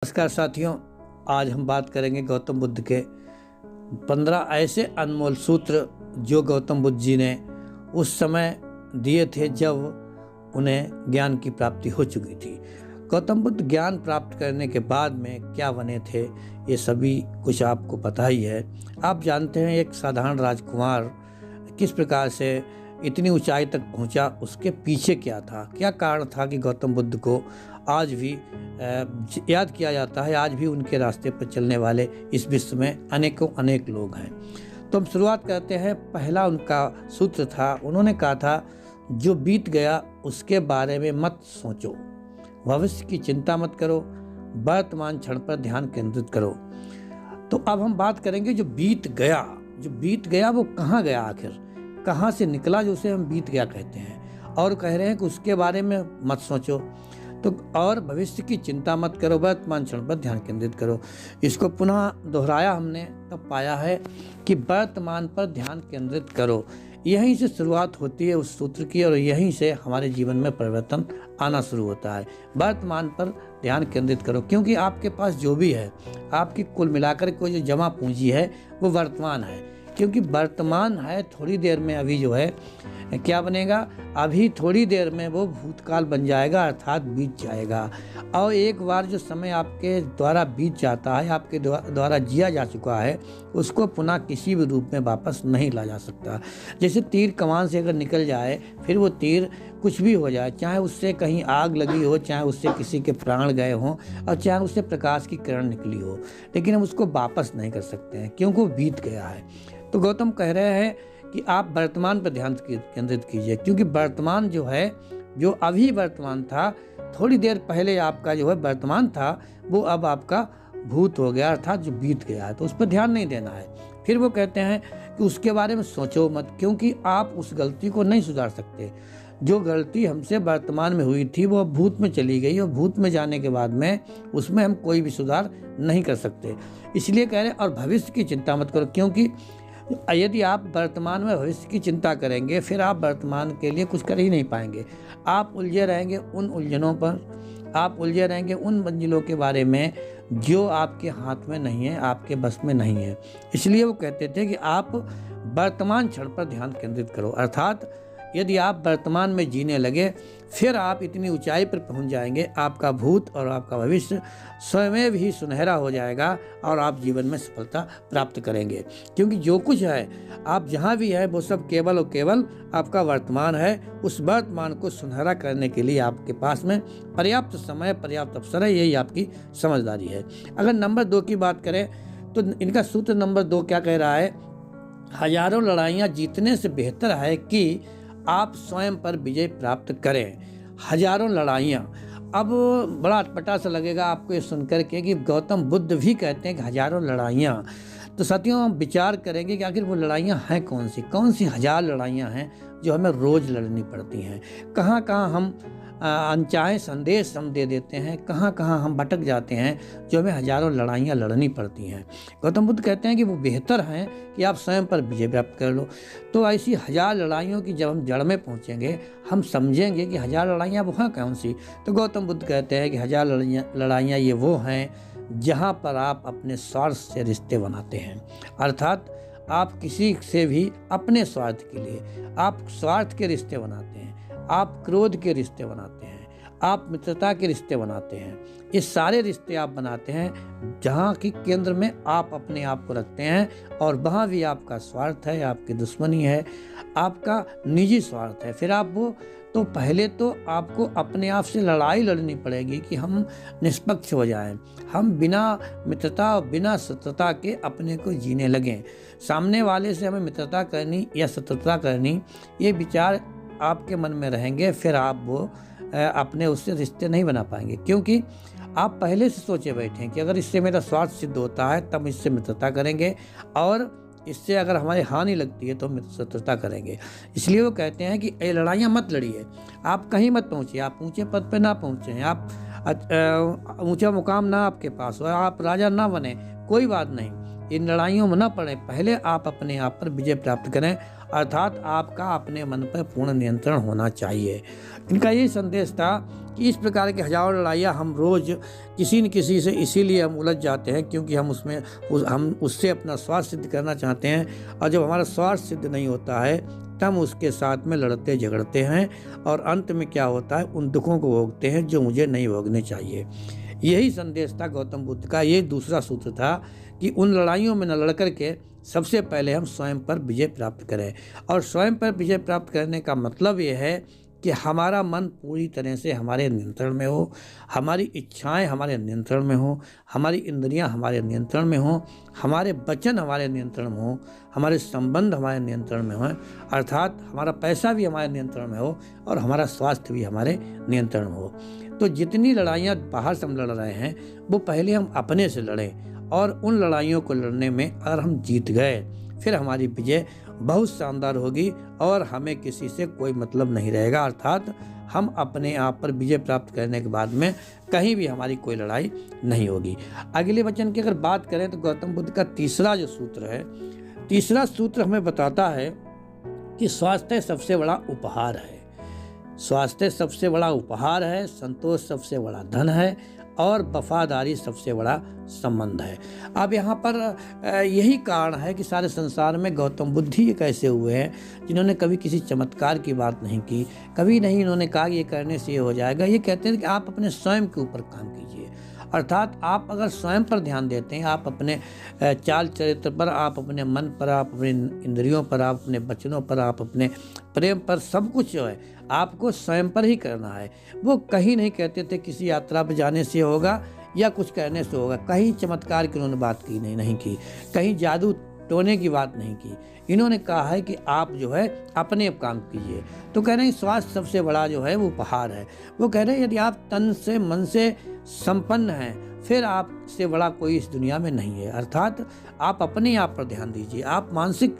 नमस्कार साथियों, आज हम बात करेंगे गौतम बुद्ध के 15 ऐसे अनमोल सूत्र जो गौतम बुद्ध जी ने उस समय दिए थे जब उन्हें ज्ञान की प्राप्ति हो चुकी थी। गौतम बुद्ध ज्ञान प्राप्त करने के बाद में क्या बने थे, ये सभी कुछ आपको पता ही है। आप जानते हैं एक साधारण राजकुमार किस प्रकार से इतनी ऊंचाई तक पहुंचा, उसके पीछे क्या था, क्या कारण था कि गौतम बुद्ध को आज भी याद किया जाता है। आज भी उनके रास्ते पर चलने वाले इस विश्व में अनेक लोग हैं। तो हम शुरुआत करते हैं। पहला उनका सूत्र था, उन्होंने कहा था जो बीत गया उसके बारे में मत सोचो, भविष्य की चिंता मत करो, वर्तमान क्षण पर ध्यान केंद्रित करो। तो अब हम बात करेंगे जो बीत गया वो कहाँ गया, आखिर कहाँ से निकला, जो उसे हम बीत गया कहते हैं। और कह रहे हैं कि उसके बारे में मत सोचो, तो और भविष्य की चिंता मत करो, वर्तमान क्षण पर ध्यान केंद्रित करो। इसको पुनः दोहराया हमने, तब पाया है कि वर्तमान पर ध्यान केंद्रित करो। यहीं से शुरुआत होती है उस सूत्र की, और यहीं से हमारे जीवन में परिवर्तन आना शुरू होता है। वर्तमान पर ध्यान केंद्रित करो, क्योंकि आपके पास जो भी है, आपकी कुल मिलाकर कोई जो जमा पूंजी है वो वर्तमान है। क्योंकि वर्तमान है, थोड़ी देर में अभी जो है क्या बनेगा, अभी थोड़ी देर में वो भूतकाल बन जाएगा, अर्थात बीत जाएगा। और एक बार जो समय आपके द्वारा बीत जाता है, आपके द्वारा जिया जा चुका है, उसको पुनः किसी भी रूप में वापस नहीं ला जा सकता। जैसे तीर कमान से अगर निकल जाए, फिर वो तीर कुछ भी हो जाए, चाहे उससे कहीं आग लगी हो, चाहे उससे किसी के प्राण गए हों, और चाहे उससे प्रकाश की किरण निकली हो, लेकिन हम उसको वापस नहीं कर सकते हैं क्योंकि वो बीत गया है। तो गौतम कह रहे हैं कि आप वर्तमान पर ध्यान केंद्रित कीजिए, क्योंकि वर्तमान जो है, जो अभी वर्तमान था, थोड़ी देर पहले आपका जो है वर्तमान था, वो अब आपका भूत हो गया, अर्थात जो बीत गया है, तो उस पर ध्यान नहीं देना है। फिर वो कहते हैं कि उसके बारे में सोचो मत, क्योंकि आप उस गलती को नहीं सुधार सकते। जो गलती हमसे वर्तमान में हुई थी वो भूत में चली गई, और भूत में जाने के बाद में उसमें हम कोई भी सुधार नहीं कर सकते। इसलिए कह रहे हैं और भविष्य की चिंता मत करो, क्योंकि यदि आप वर्तमान में भविष्य की चिंता करेंगे, फिर आप वर्तमान के लिए कुछ कर ही नहीं पाएंगे। आप उलझे रहेंगे उन उलझनों पर, आप उलझे रहेंगे उन मंजिलों के बारे में जो आपके हाथ में नहीं है, आपके बस में नहीं है। इसलिए वो कहते थे कि आप वर्तमान क्षण पर ध्यान केंद्रित करो, अर्थात यदि आप वर्तमान में जीने लगे, फिर आप इतनी ऊंचाई पर पहुंच जाएंगे, आपका भूत और आपका भविष्य स्वयं ही सुनहरा हो जाएगा, और आप जीवन में सफलता प्राप्त करेंगे। क्योंकि जो कुछ है, आप जहां भी है, वो सब केवल और केवल आपका वर्तमान है। उस वर्तमान को सुनहरा करने के लिए आपके पास में पर्याप्त समय, पर्याप्त अवसर है। यही आपकी समझदारी है। अगर नंबर 2 की बात करें तो इनका सूत्र नंबर 2 क्या कह रहा है, हजारों लड़ाइयाँ जीतने से बेहतर है कि आप स्वयं पर विजय प्राप्त करें। हजारों लड़ाइयाँ, अब बड़ा अटपटा सा लगेगा आपको ये सुनकर के कि गौतम बुद्ध भी कहते हैं कि हजारों लड़ाइयाँ। तो साथियों, हम विचार करेंगे कि आखिर वो लड़ाइयाँ हैं कौन सी हजार लड़ाइयाँ हैं जो हमें रोज़ लड़नी पड़ती हैं। कहाँ कहाँ हम अनचाहे संदेश हम दे देते हैं, कहाँ कहाँ हम भटक जाते हैं, जो हमें हजारों लड़ाइयाँ लड़नी पड़ती हैं। गौतम बुद्ध कहते हैं कि वो बेहतर हैं कि आप स्वयं पर विजय प्राप्त कर लो। तो ऐसी हजार लड़ाइयों की जब हम जड़ में पहुँचेंगे, हम समझेंगे कि हजार लड़ाइयाँ वो हैं कौन सी। तो गौतम बुद्ध कहते हैं कि हजार लड़ाइयाँ ये वो हैं जहाँ पर आप अपने स्वार्थ से रिश्ते बनाते हैं, अर्थात आप किसी से भी अपने स्वार्थ के लिए आप स्वार्थ के रिश्ते बनाते हैं, आप क्रोध के रिश्ते बनाते हैं, आप मित्रता के रिश्ते बनाते हैं। ये सारे रिश्ते आप बनाते हैं जहाँ की केंद्र में आप अपने आप को रखते हैं, और वहाँ भी आपका स्वार्थ है, आपकी दुश्मनी है, आपका निजी स्वार्थ है। फिर आप वो, तो पहले तो आपको अपने आप से लड़ाई लड़नी पड़ेगी कि हम निष्पक्ष हो जाएं, हम बिना मित्रता और बिना शत्रुता के अपने को जीने लगें। सामने वाले से हमें मित्रता करनी या शत्रुता करनी, ये विचार आपके मन में रहेंगे, फिर आप वो अपने उससे रिश्ते नहीं बना पाएंगे, क्योंकि आप पहले से सोचे बैठे हैं कि अगर इससे मेरा स्वार्थ सिद्ध होता है तब इससे मित्रता करेंगे, और इससे अगर हमारी हानि लगती है तो हम शत्रुता करेंगे। इसलिए वो कहते हैं कि ये लड़ाइयाँ मत लड़िए, आप कहीं मत पहुँचिए, आप ऊंचे पद पे ना पहुँचे, आप ऊंचा मुकाम ना आपके पास हो, आप राजा ना बने, कोई बात नहीं, इन लड़ाइयों में ना पड़े। पहले आप अपने आप पर विजय प्राप्त करें, अर्थात आपका अपने मन पर पूर्ण नियंत्रण होना चाहिए। इनका यही संदेश था कि इस प्रकार की हजारों लड़ाइयाँ हम रोज़ किसी न किसी से इसीलिए हम उलझ जाते हैं क्योंकि हम उससे अपना स्वार्थ सिद्ध करना चाहते हैं, और जब हमारा स्वार्थ सिद्ध नहीं होता है तब हम उसके साथ में लड़ते झगड़ते हैं, और अंत में क्या होता है, उन दुखों को भोगते हैं जो मुझे नहीं भोगने चाहिए। यही संदेश था गौतम बुद्ध का। ये दूसरा सूत्र था कि उन लड़ाइयों में न लड़ करके सबसे पहले हम स्वयं पर विजय प्राप्त करें। और स्वयं पर विजय प्राप्त करने का मतलब ये है कि हमारा मन पूरी तरह से हमारे नियंत्रण में हो, हमारी इच्छाएं हमारे नियंत्रण में हो, हमारी इंद्रियां हमारे नियंत्रण में हो, हमारे वचन हमारे नियंत्रण में हो, हमारे संबंध हमारे नियंत्रण में हो, अर्थात हमारा पैसा भी हमारे नियंत्रण में हो और हमारा स्वास्थ्य भी हमारे नियंत्रण में हो। तो जितनी लड़ाइयाँ बाहर से हम लड़ रहे हैं वो पहले हम अपने से लड़ें, और उन लड़ाइयों को लड़ने में अगर हम जीत गए फिर हमारी विजय बहुत शानदार होगी और हमें किसी से कोई मतलब नहीं रहेगा। अर्थात हम अपने आप पर विजय प्राप्त करने के बाद में कहीं भी हमारी कोई लड़ाई नहीं होगी। अगले वचन की अगर बात करें तो गौतम बुद्ध का तीसरा जो सूत्र है, तीसरा सूत्र हमें बताता है कि स्वास्थ्य सबसे बड़ा उपहार है। स्वास्थ्य सबसे बड़ा उपहार है, संतोष सबसे बड़ा धन है, और वफादारी सबसे बड़ा संबंध है। अब यहाँ पर यही कारण है कि सारे संसार में गौतम बुद्ध ही एक ऐसे हुए हैं जिन्होंने कभी किसी चमत्कार की बात नहीं की, कभी नहीं इन्होंने कहा ये करने से ये हो जाएगा। ये कहते हैं कि आप अपने स्वयं के ऊपर काम कीजिए, अर्थात आप अगर स्वयं पर ध्यान देते हैं, आप अपने चाल चरित्र पर, आप अपने मन पर, आप अपने इंद्रियों पर, आप अपने वचनों पर, आप अपने प्रेम पर, सब कुछ जो है आपको स्वयं पर ही करना है। वो कहीं नहीं कहते थे किसी यात्रा पर जाने से होगा या कुछ करने से होगा, कहीं चमत्कार की उन्होंने बात की नहीं की, कहीं जादू टोने की बात नहीं की। इन्होंने कहा है कि आप जो है अपने काम कीजिए। तो कह रहे हैं स्वास्थ्य सबसे बड़ा जो है वो उपहार है। वो कह रहे हैं यदि आप तन से मन से संपन्न हैं फिर आपसे बड़ा कोई इस दुनिया में नहीं है। अर्थात आप अपने आप पर ध्यान दीजिए, आप मानसिक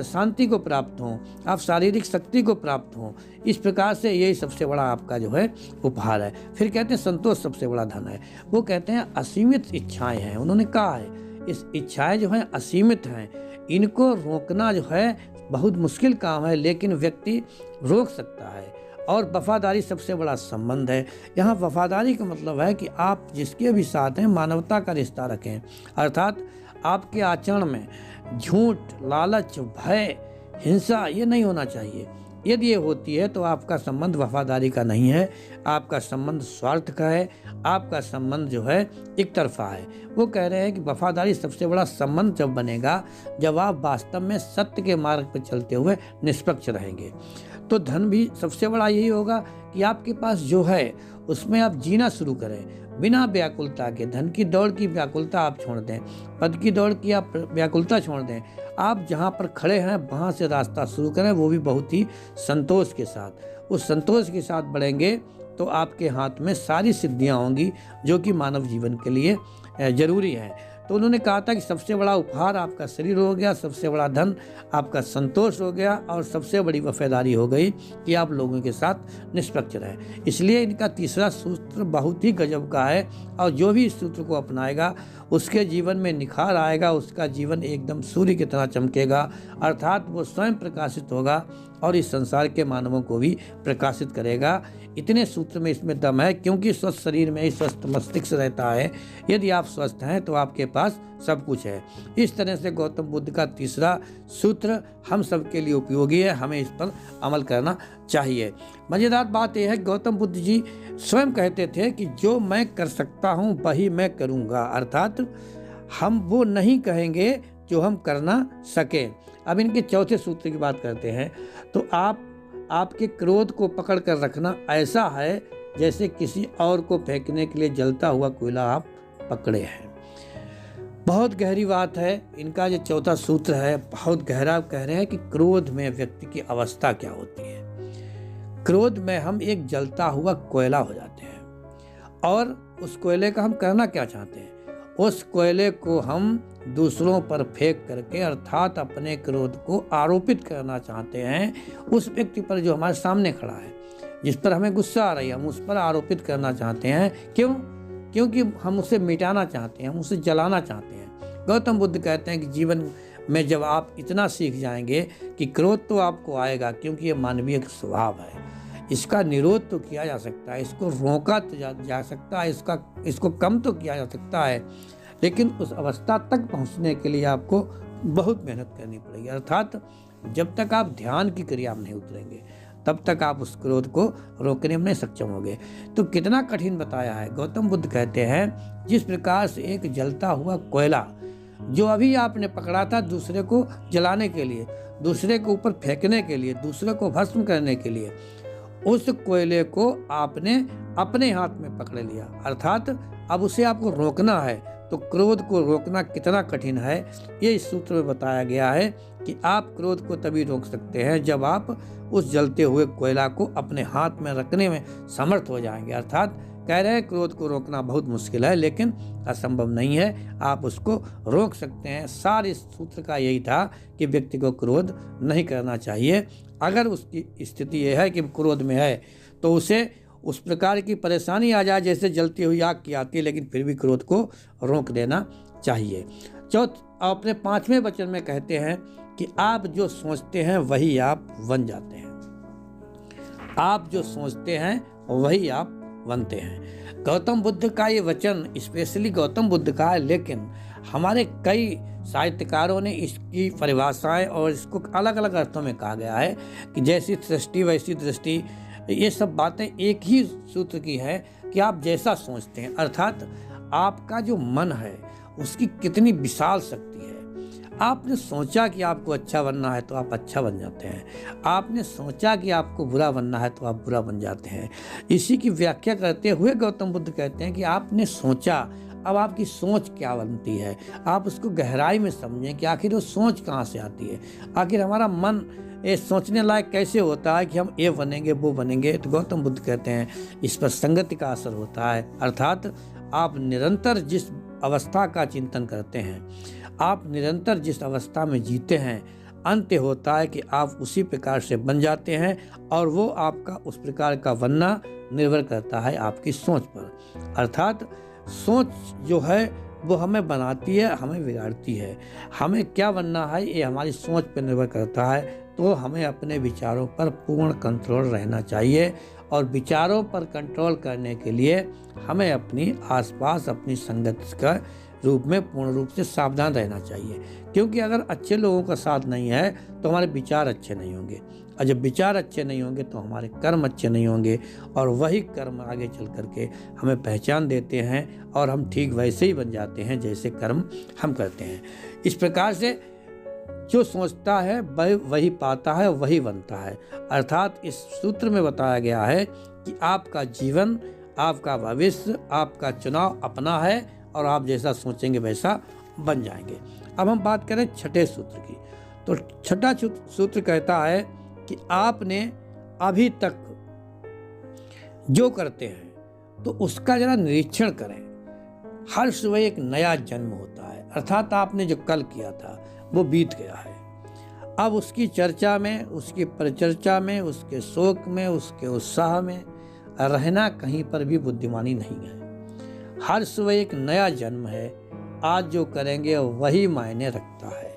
शांति को प्राप्त हों, आप शारीरिक शक्ति को प्राप्त हों। इस प्रकार से यही सबसे बड़ा आपका जो है उपहार है। फिर कहते हैं संतोष सबसे बड़ा धन है। वो कहते हैं असीमित इच्छाएं हैं। उन्होंने कहा है इस इच्छाएं जो हैं असीमित हैं, इनको रोकना जो है बहुत मुश्किल काम है, लेकिन व्यक्ति रोक सकता है। और वफादारी सबसे बड़ा संबंध है। यहाँ वफादारी का मतलब है कि आप जिसके भी साथ हैं मानवता का रिश्ता रखें, अर्थात आपके आचरण में झूठ, लालच, भय, हिंसा ये नहीं होना चाहिए। यदि ये होती है तो आपका संबंध वफादारी का नहीं है, आपका संबंध स्वार्थ का है, आपका संबंध जो है एक तरफा है। वो कह रहे हैं कि वफादारी सबसे बड़ा संबंध जब बनेगा जब आप वास्तव में सत्य के मार्ग पर चलते हुए निष्पक्ष रहेंगे। तो धन भी सबसे बड़ा यही होगा कि आपके पास जो है उसमें आप जीना शुरू करें बिना व्याकुलता के। धन की दौड़ की व्याकुलता आप छोड़ दें, पद की दौड़ की आप व्याकुलता छोड़ दें। आप जहाँ पर खड़े हैं वहाँ से रास्ता शुरू करें, वो भी बहुत ही संतोष के साथ। उस संतोष के साथ बढ़ेंगे तो आपके हाथ में सारी सिद्धियाँ होंगी जो कि मानव जीवन के लिए जरूरी है। तो उन्होंने कहा था कि सबसे बड़ा उपहार आपका शरीर हो गया, सबसे बड़ा धन आपका संतोष हो गया, और सबसे बड़ी वफादारी हो गई कि आप लोगों के साथ निष्पक्ष रहें। इसलिए इनका तीसरा सूत्र बहुत ही गजब का है, और जो भी इस सूत्र को अपनाएगा उसके जीवन में निखार आएगा, उसका जीवन एकदम सूर्य की तरह चमकेगा। अर्थात वो स्वयं प्रकाशित होगा और इस संसार के मानवों को भी प्रकाशित करेगा। इतने सूत्र में इसमें दम है, क्योंकि स्वस्थ शरीर में ही स्वस्थ मस्तिष्क रहता है। यदि आप स्वस्थ हैं तो आपके पास सब कुछ है। इस तरह से गौतम बुद्ध का तीसरा सूत्र हम सब के लिए उपयोगी है, हमें इस पर अमल करना चाहिए। मज़ेदार बात यह है गौतम बुद्ध जी स्वयं कहते थे कि जो मैं कर सकता हूँ वही मैं करूँगा, अर्थात हम वो नहीं कहेंगे जो हम करना सकें। अब इनके चौथे सूत्र की बात करते हैं तो आपके क्रोध को पकड़ कर रखना ऐसा है जैसे किसी और को फेंकने के लिए जलता हुआ कोयला आप पकड़े हैं। बहुत गहरी बात है। इनका जो चौथा सूत्र है बहुत गहरा। कह रहे हैं कि क्रोध में व्यक्ति की अवस्था क्या होती है। क्रोध में हम एक जलता हुआ कोयला हो जाते हैं, और उस कोयले का हम करना क्या चाहते हैं, उस कोयले को हम दूसरों पर फेंक करके, अर्थात अपने क्रोध को आरोपित करना चाहते हैं उस व्यक्ति पर जो हमारे सामने खड़ा है, जिस पर हमें गुस्सा आ रही है, हम उस पर आरोपित करना चाहते हैं। क्यों? क्योंकि हम उसे मिटाना चाहते हैं, हम उसे जलाना चाहते हैं। गौतम बुद्ध कहते हैं कि जीवन में जब आप इतना सीख जाएंगे कि क्रोध तो आपको आएगा, क्योंकि ये मानवीय स्वभाव है, इसका निरोध तो किया जा सकता है, इसको रोका तो जा सकता है, इसको कम तो किया जा सकता है, लेकिन उस अवस्था तक पहुंचने के लिए आपको बहुत मेहनत करनी पड़ेगी। अर्थात जब तक आप ध्यान की क्रिया में नहीं उतरेंगे तब तक आप उस क्रोध को रोकने में नहीं सक्षम होंगे। तो कितना कठिन बताया है। गौतम बुद्ध कहते हैं जिस प्रकार से एक जलता हुआ कोयला जो अभी आपने पकड़ा था दूसरे को जलाने के लिए, दूसरे के ऊपर फेंकने के लिए, दूसरे को भस्म करने के लिए, उस कोयले को आपने अपने हाथ में पकड़ लिया, अर्थात अब उसे आपको रोकना है। तो क्रोध को रोकना कितना कठिन है ये इस सूत्र में बताया गया है कि आप क्रोध को तभी रोक सकते हैं जब आप उस जलते हुए कोयला को अपने हाथ में रखने में समर्थ हो जाएंगे। अर्थात कह रहे हैं क्रोध को रोकना बहुत मुश्किल है लेकिन असंभव नहीं है, आप उसको रोक सकते हैं। सार इस सूत्र का यही था कि व्यक्ति को क्रोध नहीं करना चाहिए। अगर उसकी स्थिति यह है कि क्रोध में है तो उसे उस प्रकार की परेशानी आ जाए जैसे जलती हुई आग की आती है, लेकिन फिर भी क्रोध को रोक देना चाहिए। अपने 5वें वचन में कहते हैं कि आप जो सोचते हैं वही आप बन जाते हैं। आप जो सोचते हैं वही आप बनते हैं। गौतम बुद्ध का ये वचन स्पेशली गौतम बुद्ध का है, लेकिन हमारे कई साहित्यकारों ने इसकी परिभाषाएं और इसको अलग अलग अर्थों में कहा गया है कि जैसी सृष्टि वैसी दृष्टि। ये सब बातें एक ही सूत्र की है कि आप जैसा सोचते हैं, अर्थात आपका जो मन है उसकी कितनी विशाल शक्ति है। आपने सोचा कि आपको अच्छा बनना है तो आप अच्छा बन जाते हैं, आपने सोचा कि आपको बुरा बनना है तो आप बुरा बन जाते हैं। इसी की व्याख्या करते हुए गौतम बुद्ध कहते हैं कि आपने सोचा, अब आपकी सोच क्या बनती है, आप उसको गहराई में समझें कि आखिर वो सोच कहाँ से आती है, आखिर हमारा मन ये सोचने लायक कैसे होता है कि हम ये बनेंगे वो बनेंगे। तो गौतम बुद्ध कहते हैं इस पर संगति का असर होता है। अर्थात आप निरंतर जिस अवस्था का चिंतन करते हैं, आप निरंतर जिस अवस्था में जीते हैं, अंत होता है कि आप उसी प्रकार से बन जाते हैं और वो आपका उस प्रकार का बनना निर्भर करता है आपकी सोच पर। अर्थात सोच जो है वो हमें बनाती है, हमें बिगाड़ती है। हमें क्या बनना है ये हमारी सोच पर निर्भर करता है। तो हमें अपने विचारों पर पूर्ण कंट्रोल रहना चाहिए और विचारों पर कंट्रोल करने के लिए हमें अपनी आसपास अपनी संगत का रूप में पूर्ण रूप से सावधान रहना चाहिए, क्योंकि अगर अच्छे लोगों का साथ नहीं है तो हमारे विचार अच्छे नहीं होंगे, और जब विचार अच्छे नहीं होंगे तो हमारे कर्म अच्छे नहीं होंगे, और वही कर्म आगे चल करके हमें पहचान देते हैं और हम ठीक वैसे ही बन जाते हैं जैसे कर्म हम करते हैं। इस प्रकार से जो सोचता है वही पाता है, वही बनता है। अर्थात इस सूत्र में बताया गया है कि आपका जीवन, आपका भविष्य, आपका चुनाव अपना है और आप जैसा सोचेंगे वैसा बन जाएंगे। अब हम बात करें छठे सूत्र की। तो छठा सूत्र कहता है कि आपने अभी तक जो करते हैं तो उसका जरा निरीक्षण करें। हर सुबह एक नया जन्म होता है, अर्थात आपने जो कल किया था वो बीत गया है। अब उसकी चर्चा में, उसकी परिचर्चा में, उसके शोक में, उसके उत्साह में रहना कहीं पर भी बुद्धिमानी नहीं है। हर सुबह एक नया जन्म है, आज जो करेंगे वही मायने रखता है।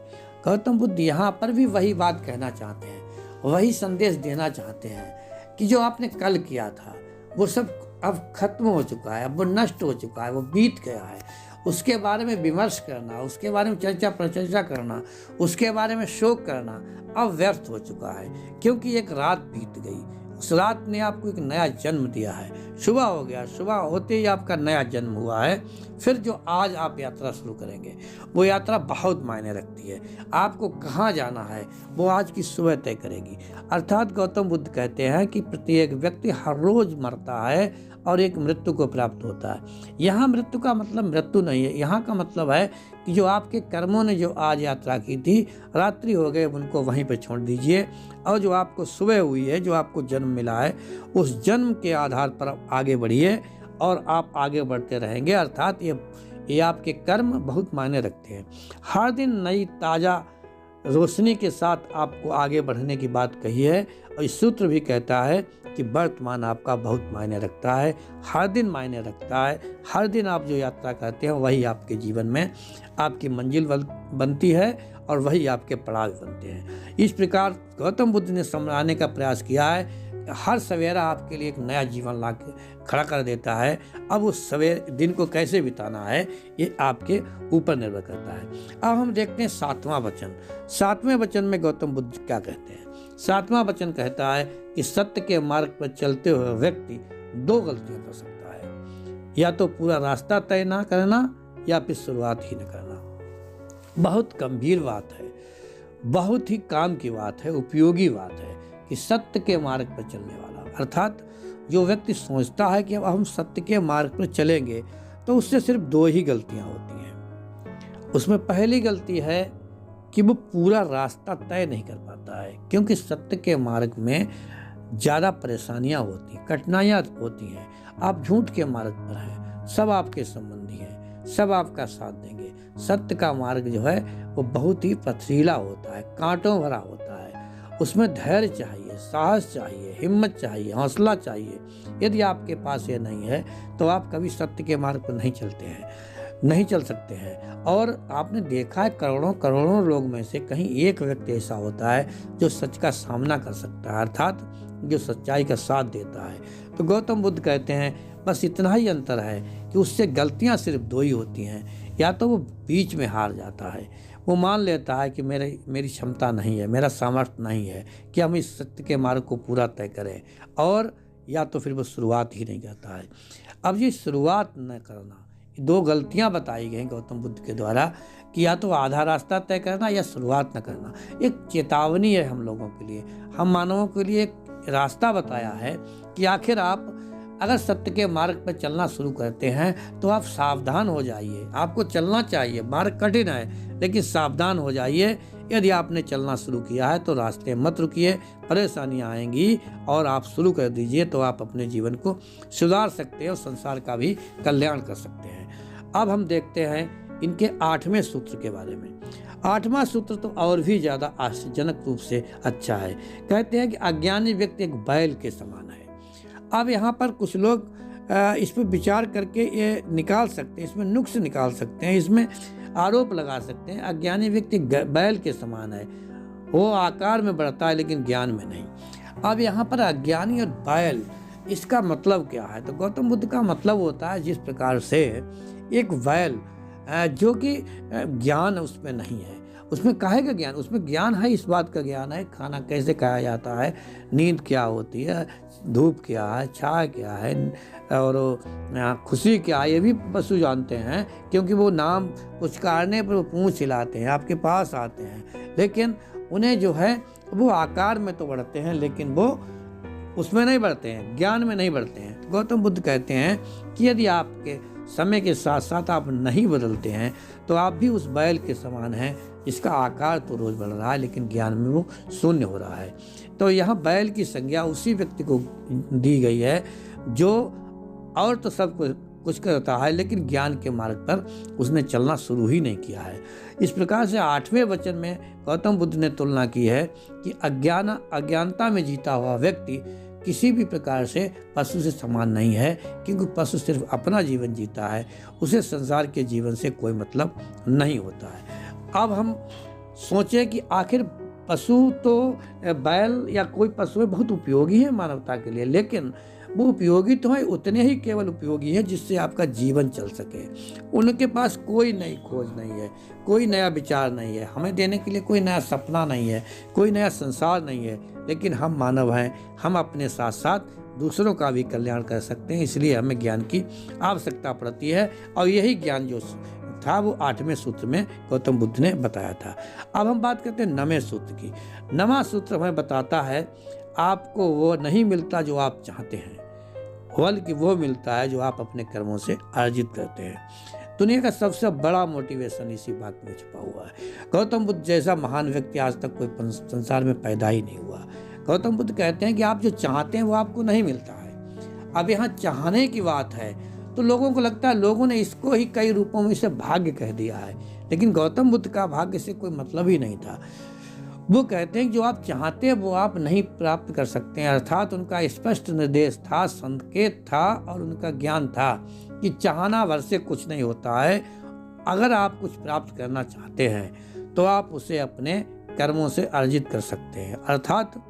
गौतम बुद्ध यहाँ पर भी वही बात कहना चाहते हैं, वही संदेश देना चाहते हैं कि जो आपने कल किया था वो सब अब खत्म हो चुका है, अब वो नष्ट हो चुका है, वो बीत गया है। उसके बारे में विमर्श करना, उसके बारे में चर्चा प्रचर्चा करना, उसके बारे में शोक करना अब व्यर्थ हो चुका है, क्योंकि एक रात बीत गई, उस रात ने आपको एक नया जन्म दिया है। सुबह हो गया, सुबह होते ही आपका नया जन्म हुआ है। फिर जो आज आप यात्रा शुरू करेंगे वो यात्रा बहुत मायने रखती है। आपको कहाँ जाना है वो आज की सुबह तय करेगी। अर्थात गौतम बुद्ध कहते हैं कि प्रत्येक व्यक्ति हर रोज मरता है और एक मृत्यु को प्राप्त होता है। यहाँ मृत्यु का मतलब मृत्यु नहीं है, यहाँ का मतलब है कि जो आपके कर्मों ने जो आज यात्रा की थी, रात्रि हो गए, उनको वहीं पर छोड़ दीजिए, और जो आपको सुबह हुई है, जो आपको जन्म मिला है, उस जन्म के आधार पर आप आगे बढ़िए और आप आगे बढ़ते रहेंगे। अर्थात ये आपके कर्म बहुत मायने रखते हैं। हर दिन नई ताज़ा रोशनी के साथ आपको आगे बढ़ने की बात कही है, और इस सूत्र भी कहता है कि वर्तमान आपका बहुत मायने रखता है, हर दिन मायने रखता है। हर दिन आप जो यात्रा करते हैं वही आपके जीवन में आपकी मंजिल बनती है, और वही आपके पड़ाव बनते हैं। इस प्रकार गौतम बुद्ध ने समझाने का प्रयास किया है। हर सवेरा आपके लिए एक नया जीवन ला के खड़ा कर देता है। अब उस सवेरे दिन को कैसे बिताना है ये आपके ऊपर निर्भर करता है। अब हम देखते हैं 7वां वचन। 7वें वचन में गौतम बुद्ध क्या कहते हैं। 7वां वचन कहता है कि सत्य के मार्ग पर चलते हुए व्यक्ति 2 गलतियां कर सकता है, या तो पूरा रास्ता तय ना करना या फिर शुरुआत ही न करना। बहुत गंभीर बात है, बहुत ही काम की बात है, उपयोगी बात है कि सत्य के मार्ग पर चलने वाला, अर्थात जो व्यक्ति सोचता है कि अब हम सत्य के मार्ग पर चलेंगे, तो उससे सिर्फ 2 ही गलतियां होती हैं। उसमें पहली गलती है कि वो पूरा रास्ता तय नहीं कर पाता है, क्योंकि सत्य के मार्ग में ज़्यादा परेशानियां होती हैं, कठिनाइयां होती हैं। आप झूठ के मार्ग पर हैं, सब आपके संबंधी हैं, सब आपका साथ देंगे। सत्य का मार्ग जो है वो बहुत ही पथरीला होता है, कांटों भरा होता है। उसमें धैर्य चाहिए, साहस चाहिए, हिम्मत चाहिए, हौसला चाहिए। यदि आपके पास ये नहीं है तो आप कभी सत्य के मार्ग पर नहीं चल सकते हैं। और आपने देखा है करोड़ों लोग में से कहीं एक व्यक्ति ऐसा होता है जो सच का सामना कर सकता है, अर्थात जो सच्चाई का साथ देता है। तो गौतम बुद्ध कहते हैं बस इतना ही अंतर है कि उससे गलतियां सिर्फ 2 ही होती हैं। या तो वो बीच में हार जाता है, वो मान लेता है कि मेरी क्षमता नहीं है, मेरा सामर्थ्य नहीं है कि हम इस सत्य के मार्ग को पूरा तय करें, और या तो फिर वो शुरुआत ही नहीं करता है। अब ये शुरुआत न करना, 2 गलतियां बताई गई गौतम बुद्ध के द्वारा कि या तो आधा रास्ता तय करना या शुरुआत न करना। एक चेतावनी है हम लोगों के लिए, हम मानवों के लिए एक रास्ता बताया है कि आखिर आप अगर सत्य के मार्ग पर चलना शुरू करते हैं तो आप सावधान हो जाइए। आपको चलना चाहिए, मार्ग कठिन है लेकिन सावधान हो जाइए। यदि आपने चलना शुरू किया है तो रास्ते मत रुकिए, परेशानियां आएंगी और आप शुरू कर दीजिए, तो आप अपने जीवन को सुधार सकते हैं और संसार का भी कल्याण कर सकते हैं। अब हम देखते हैं इनके 8वें सूत्र के बारे में। 8वां सूत्र तो और भी ज़्यादा आश्चर्यजनक रूप से अच्छा है। कहते हैं कि अज्ञानी व्यक्ति एक बैल के समान है। अब यहाँ पर कुछ लोग इस पर विचार करके ये निकाल सकते हैं, इसमें नुक्स निकाल सकते हैं, इसमें आरोप लगा सकते हैं। अज्ञानी व्यक्ति बैल के समान है, वो आकार में बढ़ता है लेकिन ज्ञान में नहीं। अब यहाँ पर अज्ञानी और बैल, इसका मतलब क्या है? तो गौतम बुद्ध का मतलब होता है जिस प्रकार से एक बैल जो कि ज्ञान उसमें नहीं है, उसमें काहे का ज्ञान? उसमें ज्ञान है, इस बात का ज्ञान है खाना कैसे खाया जाता है, नींद क्या होती है, धूप क्या है, छाया क्या है, और खुशी क्या है, ये भी पशु जानते हैं, क्योंकि वो नाम पुचकारने पर वो पूंछ हिलाते हैं, आपके पास आते हैं। लेकिन उन्हें जो है वो आकार में तो बढ़ते हैं लेकिन वो उसमें नहीं बढ़ते हैं, ज्ञान में नहीं बढ़ते हैं। तो गौतम बुद्ध कहते हैं कि यदि आपके समय के साथ साथ आप नहीं बदलते हैं तो आप भी उस बैल के समान हैं, जिसका आकार तो रोज बढ़ रहा है लेकिन ज्ञान में वो शून्य हो रहा है। तो यहाँ बैल की संज्ञा उसी व्यक्ति को दी गई है जो और तो सब कुछ करता है लेकिन ज्ञान के मार्ग पर उसने चलना शुरू ही नहीं किया है। इस प्रकार से 8वें वचन में गौतम बुद्ध ने तुलना की है कि अज्ञानता में जीता हुआ व्यक्ति किसी भी प्रकार से पशु से समान नहीं है, क्योंकि पशु सिर्फ अपना जीवन जीता है, उसे संसार के जीवन से कोई मतलब नहीं होता है। अब हम सोचें कि आखिर पशु तो बैल या कोई पशु है बहुत उपयोगी है मानवता के लिए, लेकिन वो उपयोगी तो है, उतने ही केवल उपयोगी है जिससे आपका जीवन चल सके। उनके पास कोई नई खोज नहीं है, कोई नया विचार नहीं है, हमें देने के लिए कोई नया सपना नहीं है, कोई नया संसार नहीं है। लेकिन हम मानव हैं, हम अपने साथ साथ दूसरों का भी कल्याण कर सकते हैं, इसलिए हमें ज्ञान की आवश्यकता पड़ती है। और यही ज्ञान जो था वो 8वें सूत्र में गौतम बुद्ध ने बताया था। अब हम बात करते हैं 9वें सूत्र की। 9वां सूत्र हमें बताता है आपको वो नहीं मिलता जो आप चाहते हैं, बल्कि वो मिलता है जो आप अपने कर्मों से अर्जित करते हैं। दुनिया का सबसे बड़ा मोटिवेशन इसी बात में छुपा हुआ है। गौतम बुद्ध जैसा महान व्यक्ति आज तक कोई संसार में पैदा ही नहीं हुआ। गौतम बुद्ध कहते हैं कि आप जो चाहते हैं वो आपको नहीं मिलता है। अब यहाँ चाहने की बात है तो लोगों को लगता है, लोगों ने इसको ही कई रूपों में इसे भाग्य कह दिया है, लेकिन गौतम बुद्ध का भाग्य से कोई मतलब ही नहीं था। वो कहते हैं कि जो आप चाहते हैं वो आप नहीं प्राप्त कर सकते हैं, अर्थात उनका स्पष्ट निर्देश था, संकेत था और उनका ज्ञान था कि चाहना भर से कुछ नहीं होता है। अगर आप कुछ प्राप्त करना चाहते हैं तो आप उसे अपने कर्मों से अर्जित कर सकते हैं। अर्थात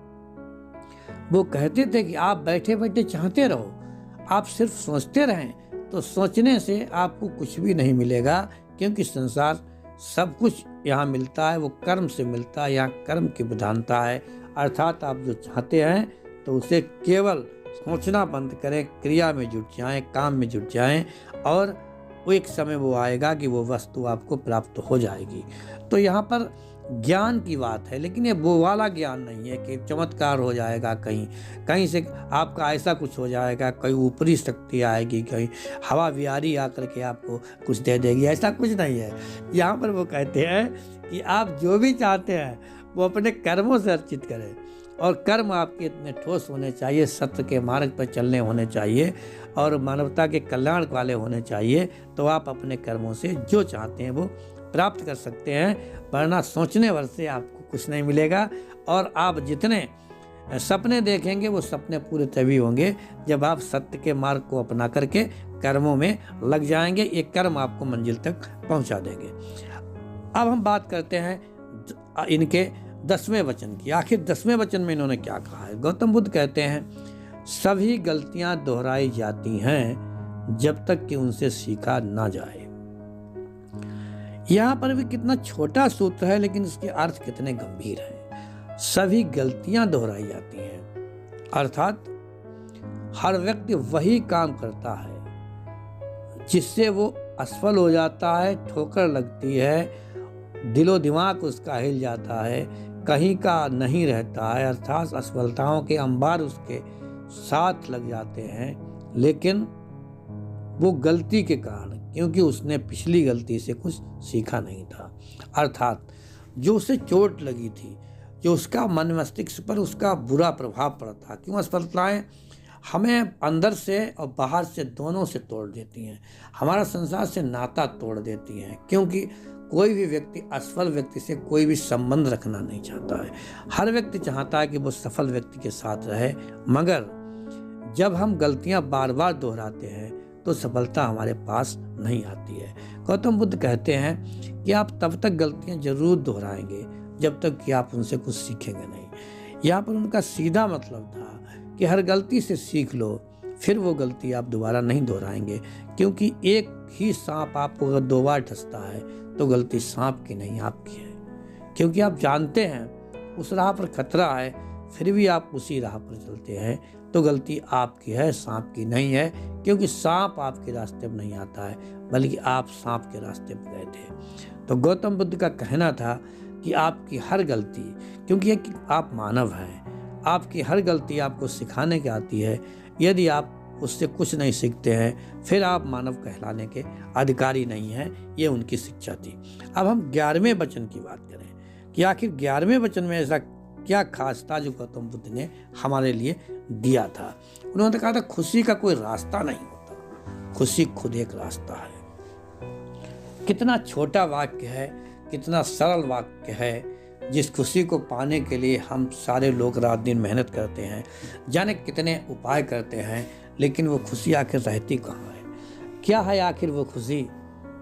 वो कहते थे कि आप बैठे बैठे चाहते रहो, आप सिर्फ सोचते रहें, तो सोचने से आपको कुछ भी नहीं मिलेगा, क्योंकि संसार सब कुछ यहाँ मिलता है वो कर्म से मिलता है, यहाँ कर्म की प्रधानता है। अर्थात आप जो चाहते हैं तो उसे केवल सोचना बंद करें, क्रिया में जुट जाएं, काम में जुट जाएं, और वो एक समय वो आएगा कि वो वस्तु आपको प्राप्त हो जाएगी। तो यहाँ पर ज्ञान की बात है, लेकिन ये वो वाला ज्ञान नहीं है कि चमत्कार हो जाएगा, कहीं से आपका ऐसा कुछ हो जाएगा, कहीं ऊपरी शक्ति आएगी, कहीं हवा विहारी आकर के आपको कुछ दे देगी, ऐसा कुछ नहीं है। यहाँ पर वो कहते हैं कि आप जो भी चाहते हैं वो अपने कर्मों से अर्जित करें, और कर्म आपके इतने ठोस होने चाहिए, सत्य के मार्ग पर चलने होने चाहिए और मानवता के कल्याण वाले होने चाहिए, तो आप अपने कर्मों से जो चाहते हैं वो प्राप्त कर सकते हैं। वरना सोचने भर से आपको कुछ नहीं मिलेगा, और आप जितने सपने देखेंगे वो सपने पूरे तभी होंगे जब आप सत्य के मार्ग को अपना करके कर्मों में लग जाएंगे। ये कर्म आपको मंजिल तक पहुंचा देंगे। अब हम बात करते हैं इनके 10वें वचन की। आखिर 10वें वचन में इन्होंने क्या कहा है। गौतम बुद्ध कहते हैं, सभी गलतियां दोहराई जाती हैं जब तक कि उनसे सीखा ना जाए। यहाँ पर भी कितना छोटा सूत्र है, लेकिन इसके अर्थ कितने गंभीर हैं। सभी गलतियां दोहराई जाती हैं, अर्थात हर व्यक्ति वही काम करता है जिससे वो असफल हो जाता है, ठोकर लगती है, दिलो दिमाग उसका हिल जाता है, कहीं का नहीं रहता है, अर्थात असफलताओं के अंबार उसके साथ लग जाते हैं, लेकिन वो गलती के कारण, क्योंकि उसने पिछली गलती से कुछ सीखा नहीं था। अर्थात जो उसे चोट लगी थी, जो उसका मन मस्तिष्क पर उसका बुरा प्रभाव पड़ा था। क्यों असफलताएं हमें अंदर से और बाहर से दोनों से तोड़ देती हैं, हमारा संसार से नाता तोड़ देती हैं, क्योंकि कोई भी व्यक्ति असफल व्यक्ति से कोई भी संबंध रखना नहीं चाहता है। हर व्यक्ति चाहता है कि वो सफल व्यक्ति के साथ रहे, मगर जब हम गलतियां बार बार दोहराते हैं तो सफलता हमारे पास नहीं आती है। गौतम बुद्ध कहते हैं कि आप तब तक गलतियां जरूर दोहराएंगे जब तक कि आप उनसे कुछ सीखेंगे नहीं। यहाँ पर उनका सीधा मतलब था कि हर गलती से सीख लो, फिर वो गलती आप दोबारा नहीं दोहराएंगे, क्योंकि एक ही सांप आपको अगर 2 बार डसता है तो गलती सांप की नहीं आपकी है, क्योंकि आप जानते हैं उस राह पर खतरा है, फिर भी आप उसी राह पर चलते हैं, तो गलती आपकी है, सांप की नहीं है, क्योंकि सांप आपके रास्ते पर नहीं आता है, बल्कि आप सांप के रास्ते पर गए थे। तो गौतम बुद्ध का कहना था कि आपकी हर गलती, क्योंकि आप मानव हैं, आपकी हर गलती आपको सिखाने की आती है। यदि आप उससे कुछ नहीं सीखते हैं, फिर आप मानव कहलाने के अधिकारी नहीं हैं। ये उनकी शिक्षा थी। अब हम 11वें वचन की बात करें कि आखिर 11वें वचन में ऐसा क्या खास था जो गौतम बुद्ध ने हमारे लिए दिया था। उन्होंने कहा था, खुशी का कोई रास्ता नहीं होता, खुशी खुद एक रास्ता है। कितना छोटा वाक्य है, कितना सरल वाक्य है, जिस खुशी को पाने के लिए हम सारे लोग रात दिन मेहनत करते हैं, जाने कितने उपाय करते हैं, लेकिन वो खुशी आखिर रहती कहाँ है। क्या है आखिर वो खुशी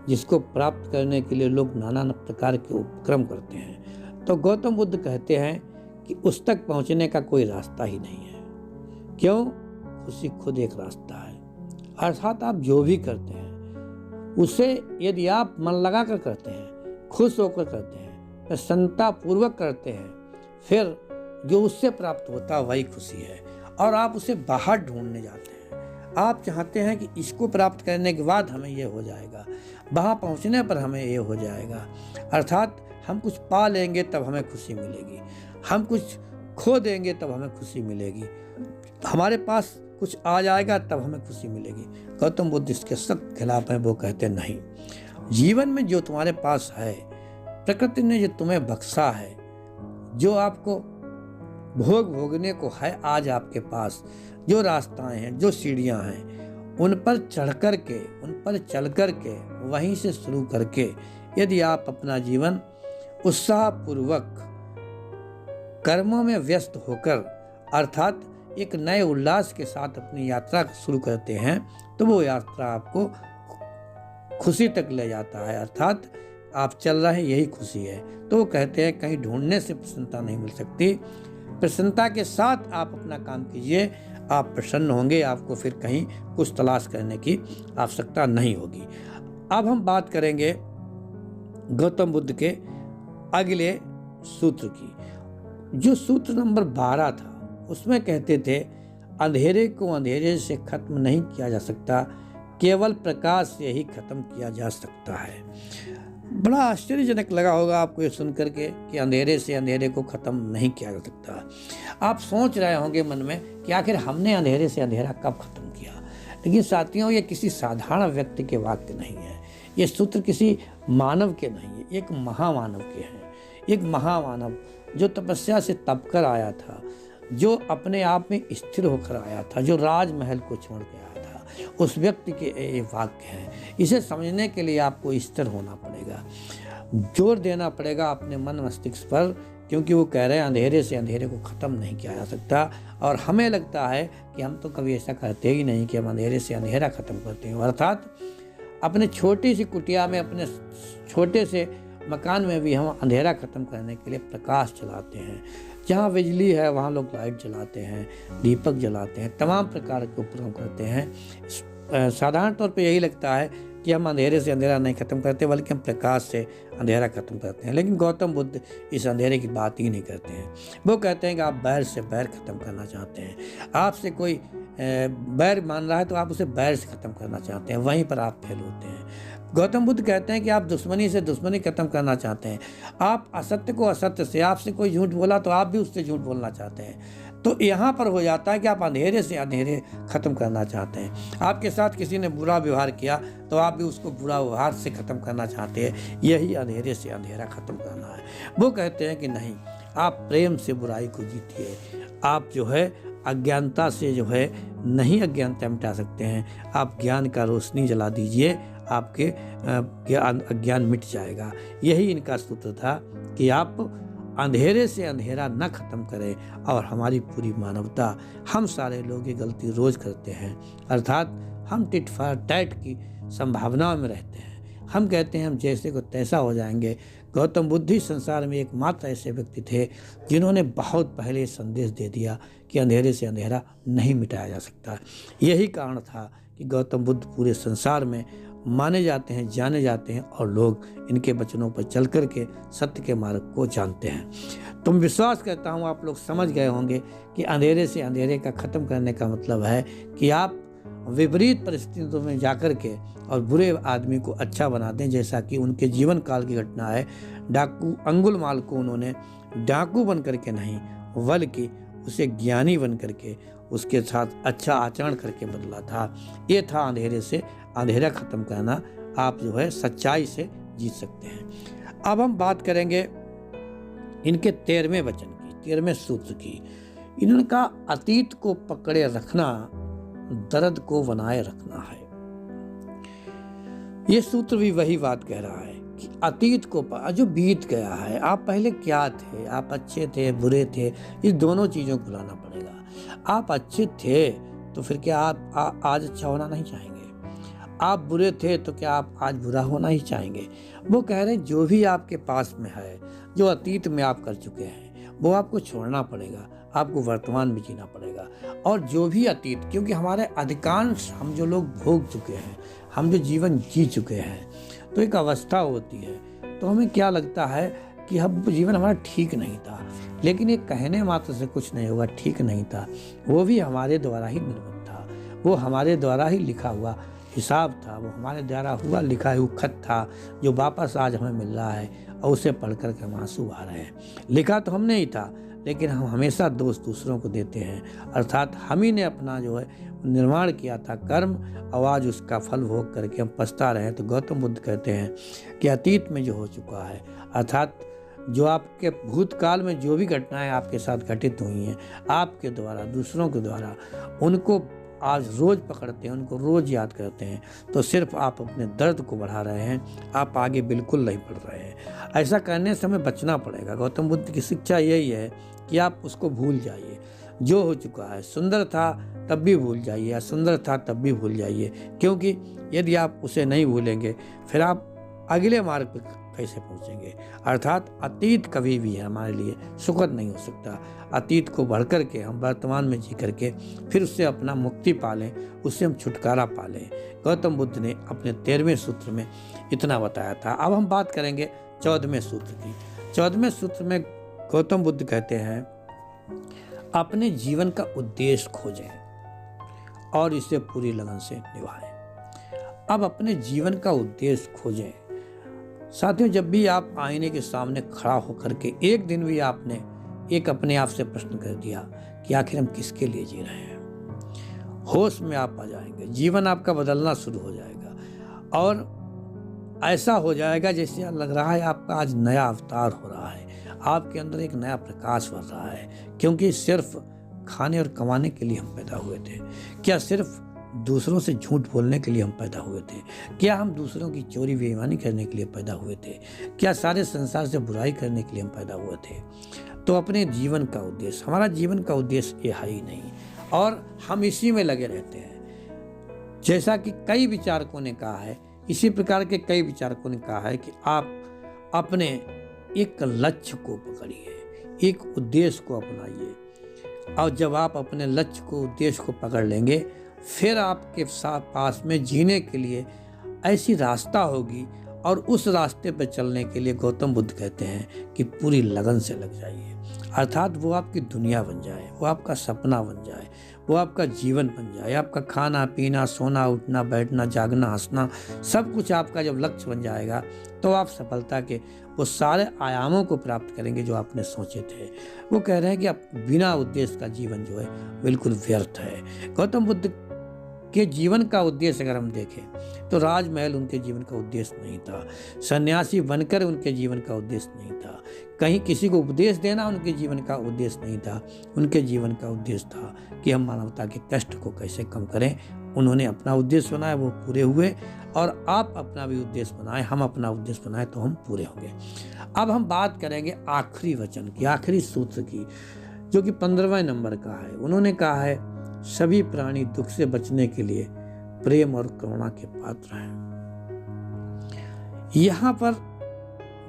जिसको प्राप्त करने के लिए लोग नाना प्रकार के उपक्रम करते हैं। तो गौतम बुद्ध कहते हैं कि उस तक पहुंचने का कोई रास्ता ही नहीं है। क्यों? खुशी खुद एक रास्ता है। अर्थात आप जो भी करते हैं उसे यदि आप मन लगा कर करते हैं, खुश होकर करते हैं, प्रसन्नता पूर्वक करते हैं, फिर जो उससे प्राप्त होता है वही खुशी है, और आप उसे बाहर ढूंढने जाते हैं। आप चाहते हैं कि इसको प्राप्त करने के बाद हमें ये हो जाएगा, वहाँ पहुँचने पर हमें ये हो जाएगा। अर्थात हम कुछ पा लेंगे तब हमें खुशी मिलेगी, हम कुछ खो देंगे तब हमें खुशी मिलेगी, हमारे पास कुछ आ जाएगा तब हमें खुशी मिलेगी। गौतम बुद्ध इसके सख्त खिलाफ हैं। वो कहते नहीं, जीवन में जो तुम्हारे पास है, प्रकृति ने जो तुम्हें बख्शा है, जो आपको भोगने को है आज आपके पास, जो रास्ताएं हैं, जो सीढ़ियां हैं, उन पर चढ़ कर के, उन पर चल कर के, वहीं से शुरू करके यदि आप अपना जीवन उत्साहपूर्वक कर्मों में व्यस्त होकर, अर्थात एक नए उल्लास के साथ अपनी यात्रा शुरू करते हैं, तो वो यात्रा आपको खुशी तक ले जाता है। अर्थात आप चल रहे हैं यही खुशी है। तो वो कहते हैं कहीं ढूंढने से प्रसन्नता नहीं मिल सकती, प्रसन्नता के साथ आप अपना काम कीजिए, आप प्रसन्न होंगे, आपको फिर कहीं कुछ तलाश करने की आवश्यकता नहीं होगी। अब हम बात करेंगे गौतम बुद्ध के अगले सूत्र की। जो सूत्र नंबर 12 था उसमें कहते थे अंधेरे को अंधेरे से खत्म नहीं किया जा सकता, केवल प्रकाश से ही खत्म किया जा सकता है। बड़ा आश्चर्यजनक लगा होगा आपको ये सुन करके कि अंधेरे से अंधेरे को खत्म नहीं किया जा सकता। आप सोच रहे होंगे मन में कि आखिर हमने अंधेरे से अंधेरा कब खत्म किया। लेकिन साथियों, ये किसी साधारण व्यक्ति के वाक्य नहीं है, ये सूत्र किसी मानव के नहीं है, एक महामानव के हैं। एक महामानव जो तपस्या से तप कर आया था, जो अपने आप में स्थिर होकर आया था, जो राजमहल को छोड़ के आया था, उस व्यक्ति के ये वाक्य हैं। इसे समझने के लिए आपको स्थिर होना पड़ेगा, जोर देना पड़ेगा अपने मन मस्तिष्क पर, क्योंकि वो कह रहे हैं अंधेरे से अंधेरे को ख़त्म नहीं किया जा सकता। और हमें लगता है कि हम तो कभी ऐसा करते ही नहीं कि हम अंधेरे से अंधेरा ख़त्म करते हैं। अर्थात अपने छोटी सी कुटिया में, अपने छोटे से मकान में भी हम अंधेरा ख़त्म करने के लिए प्रकाश चलाते हैं। जहाँ बिजली है वहाँ लोग लाइट जलाते हैं, दीपक जलाते हैं, तमाम प्रकार के उपकरण करते हैं। साधारण तौर पे यही लगता है कि हम अंधेरे से अंधेरा नहीं ख़त्म करते, बल्कि हम प्रकाश से अंधेरा ख़त्म करते हैं। लेकिन गौतम बुद्ध इस अंधेरे की बात ही नहीं करते हैं। वो कहते हैं कि आप बैर से बैर ख़त्म करना चाहते हैं। आपसे कोई बैर मान रहा है तो आप उसे बैर से ख़त्म करना चाहते हैं, वहीं पर आप फेल होते हैं। गौतम बुद्ध कहते हैं कि आप दुश्मनी से दुश्मनी खत्म करना चाहते हैं। आप असत्य को असत्य से, आपसे कोई झूठ बोला तो आप भी उससे झूठ बोलना चाहते हैं। तो यहाँ पर हो जाता है कि आप अंधेरे से अंधेरे ख़त्म करना चाहते हैं। आपके साथ किसी ने बुरा व्यवहार किया तो आप भी उसको बुरा व्यवहार से ख़त्म करना चाहते हैं। यही अंधेरे से अंधेरा ख़त्म करना है। वो कहते हैं कि नहीं, आप प्रेम से बुराई को जीतिए। आप जो है अज्ञानता से जो है नहीं अज्ञानता मिटा सकते हैं, आप ज्ञान का रोशनी जला दीजिए, आपके अज्ञान मिट जाएगा। यही इनका सूत्र था कि आप अंधेरे से अंधेरा न ख़त्म करें। और हमारी पूरी मानवता, हम सारे लोग ये गलती रोज़ करते हैं, अर्थात हम टिट फॉर टैट की संभावना में रहते हैं। हम कहते हैं हम जैसे को तैसा हो जाएंगे। गौतम बुद्ध ही संसार में एकमात्र ऐसे व्यक्ति थे जिन्होंने बहुत पहले संदेश दे दिया कि अंधेरे से अंधेरा नहीं मिटाया जा सकता। यही कारण था कि गौतम बुद्ध पूरे संसार में माने जाते हैं, जाने जाते हैं, और लोग इनके वचनों पर चल कर के सत्य के मार्ग को जानते हैं। तो मैं विश्वास करता हूँ आप लोग समझ गए होंगे कि अंधेरे से अंधेरे का ख़त्म करने का मतलब है कि आप विपरीत परिस्थितियों में जाकर के और बुरे आदमी को अच्छा बना दें। जैसा कि उनके जीवन काल की घटना है, डाकू अंगुलमाल को उन्होंने डाकू बन करके नहीं, बल्कि उसे ज्ञानी बन करके उसके साथ अच्छा आचरण करके बदला था। ये था अंधेरे से अंधेरा ख़त्म करना। आप जो है सच्चाई से जीत सकते हैं। अब हम बात करेंगे इनके 13वें वचन की, 13वें सूत्र की। इन्होंने कहा अतीत को पकड़े रखना दर्द को बनाए रखना है। ये सूत्र भी वही बात कह रहा है कि अतीत को जो बीत गया है, आप पहले क्या थे, आप अच्छे थे बुरे थे, इस दोनों चीज़ों को भुलाना पड़ेगा। आप अच्छे थे तो फिर क्या आप आज अच्छा होना नहीं चाहेंगे? आप बुरे थे तो क्या आप आज बुरा होना ही चाहेंगे? वो कह रहे हैं जो भी आपके पास में है, जो अतीत में आप कर चुके हैं, वो आपको छोड़ना पड़ेगा, आपको वर्तमान में जीना पड़ेगा। और जो भी अतीत, क्योंकि हमारे अधिकांश हम जो लोग भोग चुके हैं, हम जो जीवन जी चुके हैं, तो एक अवस्था होती है, तो हमें क्या लगता है कि हम जीवन हमारा ठीक नहीं था। लेकिन ये कहने मात्र से कुछ नहीं होगा, ठीक नहीं था, वो भी हमारे द्वारा ही निर्मित था, वो हमारे द्वारा ही लिखा हुआ हिसाब था, वो हमारे द्वारा हुआ लिखा हुआ खत था, जो वापस आज हमें मिल रहा है और उसे पढ़ कर के हम आंसू आ रहे हैं। लिखा तो हमने ही था, लेकिन हम हमेशा दोष दूसरों को देते हैं, अर्थात हम ही ने अपना जो है निर्माण किया था कर्म, और आज उसका फल भोग करके हम पछता रहे हैं। तो गौतम बुद्ध कहते हैं कि अतीत में जो हो चुका है, अर्थात जो आपके भूतकाल में जो भी घटनाएं आपके साथ घटित हुई हैं, आपके द्वारा, दूसरों के द्वारा, उनको आज रोज़ पकड़ते हैं, उनको रोज़ याद करते हैं, तो सिर्फ आप अपने दर्द को बढ़ा रहे हैं, आप आगे बिल्कुल नहीं बढ़ रहे हैं। ऐसा करने से हमें बचना पड़ेगा। गौतम बुद्ध की शिक्षा यही है कि आप उसको भूल जाइए। जो हो चुका है, सुंदर था तब भी भूल जाइए, असुंदर था तब भी भूल जाइए, क्योंकि यदि आप उसे नहीं भूलेंगे फिर आप अगले मार्ग पर कैसे पहुँचेंगे। अर्थात अतीत कभी भी हमारे लिए सुखद नहीं हो सकता। अतीत को बढ़ कर के हम वर्तमान में जी करके फिर उससे अपना मुक्ति पालें, उससे हम छुटकारा पालें। गौतम बुद्ध ने अपने 13वें सूत्र में इतना बताया था। अब हम बात करेंगे 14वें सूत्र की। 14वें सूत्र में गौतम बुद्ध कहते हैं, अपने जीवन का उद्देश्य खोजें और इसे पूरी लगन से निभाएं। अब अपने जीवन का उद्देश्य खोजें। साथियों, जब भी आप आईने के सामने खड़ा होकर के एक दिन भी आपने एक अपने आप से प्रश्न कर दिया कि आखिर हम किसके लिए जी रहे हैं, होश में आप आ जाएंगे। जीवन आपका बदलना शुरू हो जाएगा और ऐसा हो जाएगा जैसे लग रहा है आपका आज नया अवतार हो रहा है, आपके अंदर एक नया प्रकाश बढ़ रहा है। क्योंकि सिर्फ खाने और कमाने के लिए हम पैदा हुए थे? क्या सिर्फ दूसरों से झूठ बोलने के लिए हम पैदा हुए थे? क्या हम दूसरों की चोरी बेईमानी करने के लिए पैदा हुए थे? क्या सारे संसार से बुराई करने के लिए हम पैदा हुए थे? तो अपने जीवन का उद्देश्य, हमारा जीवन का उद्देश्य ये है ही नहीं और हम इसी में लगे रहते हैं। जैसा कि कई विचारकों ने कहा है, इसी प्रकार के कई विचारकों ने कहा है कि आप अपने एक लक्ष्य को पकड़िए, एक उद्देश्य को अपनाइए और जब आप अपने लक्ष्य को, उद्देश्य को पकड़ लेंगे, फिर आपके साथ पास में जीने के लिए ऐसी रास्ता होगी और उस रास्ते पर चलने के लिए गौतम बुद्ध कहते हैं कि पूरी लगन से लग जाइए। अर्थात वो आपकी दुनिया बन जाए, वो आपका सपना बन जाए, वो आपका जीवन बन जाए। आपका खाना पीना, सोना उठना, बैठना, जागना, हंसना, सब कुछ आपका जब लक्ष्य बन जाएगा तो आप सफलता के वो सारे आयामों को प्राप्त करेंगे जो आपने सोचे थे। वो कह रहे हैं कि आप बिना उद्देश्य का जीवन जो है बिल्कुल व्यर्थ है। गौतम बुद्ध के जीवन का उद्देश्य अगर हम देखें तो राजमहल उनके जीवन का उद्देश्य नहीं था, सन्यासी बनकर उनके जीवन का उद्देश्य नहीं था, कहीं किसी को उपदेश देना उनके जीवन का उद्देश्य नहीं था। उनके जीवन का उद्देश्य था कि हम मानवता के कष्ट को कैसे कम करें। उन्होंने अपना उद्देश्य बनाया, वो पूरे हुए और आप अपना भी उद्देश्य बनाएं, हम अपना उद्देश्य बनाएं तो हम पूरे होंगे। अब हम बात करेंगे आखिरी वचन की, आखिरी सूत्र की, जो कि 15वें नंबर का है। उन्होंने कहा है, सभी प्राणी दुख से बचने के लिए प्रेम और करुणा के पात्र हैं। यहाँ पर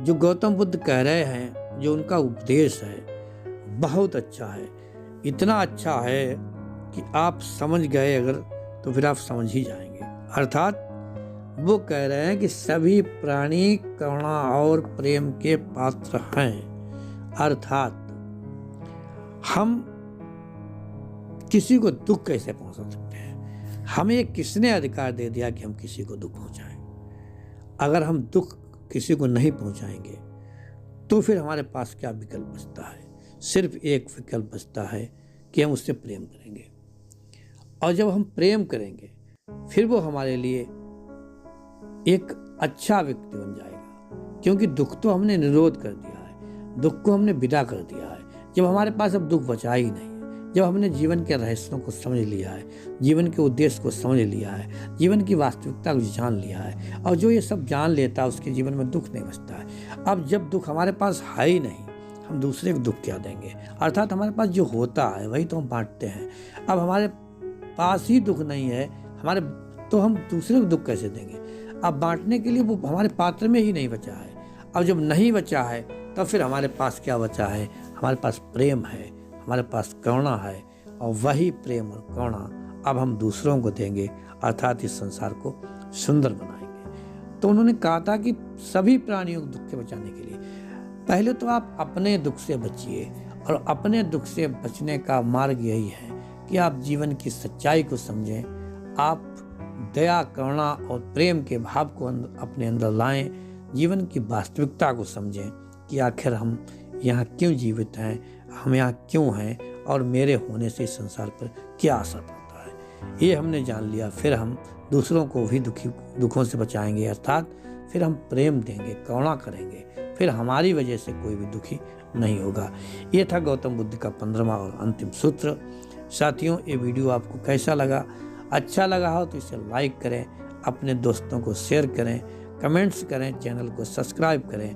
जो गौतम बुद्ध कह रहे हैं, जो उनका उपदेश है बहुत अच्छा है। इतना अच्छा है कि आप समझ गए अगर तो फिर आप समझ ही जाएंगे। अर्थात वो कह रहे हैं कि सभी प्राणी करुणा और प्रेम के पात्र हैं। अर्थात हम किसी को दुख कैसे पहुंचा सकते हैं? हमें किसने अधिकार दे दिया कि हम किसी को दुख पहुंचाएं? अगर हम दुख किसी को नहीं पहुंचाएंगे तो फिर हमारे पास क्या विकल्प बचता है? सिर्फ एक विकल्प बचता है कि हम उससे प्रेम करेंगे और जब हम प्रेम करेंगे फिर वो हमारे लिए एक अच्छा व्यक्ति बन जाएगा। क्योंकि दुख तो हमने निरोध कर दिया है, दुख को हमने विदा कर दिया है। जब हमारे पास अब दुख बचा ही नहीं, जब हमने जीवन के रहस्यों को समझ लिया है, जीवन के उद्देश्य को समझ लिया है, जीवन की वास्तविकता को जान लिया है और जो ये सब जान लेता है उसके जीवन में दुख नहीं बचता है। अब जब दुख हमारे पास है ही नहीं, हम दूसरे को दुख क्या देंगे? अर्थात हमारे पास जो होता है वही तो हम बांटते हैं। अब हमारे पास ही दुख नहीं है हमारे, तो हम दूसरे को दुख कैसे देंगे? अब बांटने के लिए वो हमारे पात्र में ही नहीं बचा है। अब जब नहीं बचा है तब फिर हमारे पास क्या बचा है? हमारे पास प्रेम है, हमारे पास करुणा है और वही प्रेम और करुणा अब हम दूसरों को देंगे, अर्थात इस संसार को सुंदर बनाएंगे। तो उन्होंने कहा था कि सभी प्राणियों को दुख से बचाने के लिए पहले तो आप अपने दुख से बचिए और अपने दुख से बचने का मार्ग यही है कि आप जीवन की सच्चाई को समझें, आप दया, करुणा और प्रेम के भाव को अपने अंदर लाएं, जीवन की वास्तविकता को समझें कि आखिर हम यहाँ क्यों जीवित हैं, हम यहाँ क्यों हैं और मेरे होने से इस संसार पर क्या असर पड़ता है। ये हमने जान लिया, फिर हम दूसरों को भी दुखों से बचाएंगे, अर्थात फिर हम प्रेम देंगे, करुणा करेंगे, फिर हमारी वजह से कोई भी दुखी नहीं होगा। ये था गौतम बुद्ध का 15वां और अंतिम सूत्र। साथियों, ये वीडियो आपको कैसा लगा? अच्छा लगा हो तो इसे लाइक करें, अपने दोस्तों को शेयर करें, कमेंट्स करें, चैनल को सब्सक्राइब करें।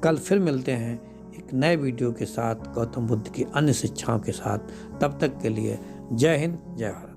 कल फिर मिलते हैं एक नए वीडियो के साथ, गौतम बुद्ध की अन्य शिक्षाओं के साथ। तब तक के लिए जय हिंद, जय भारत।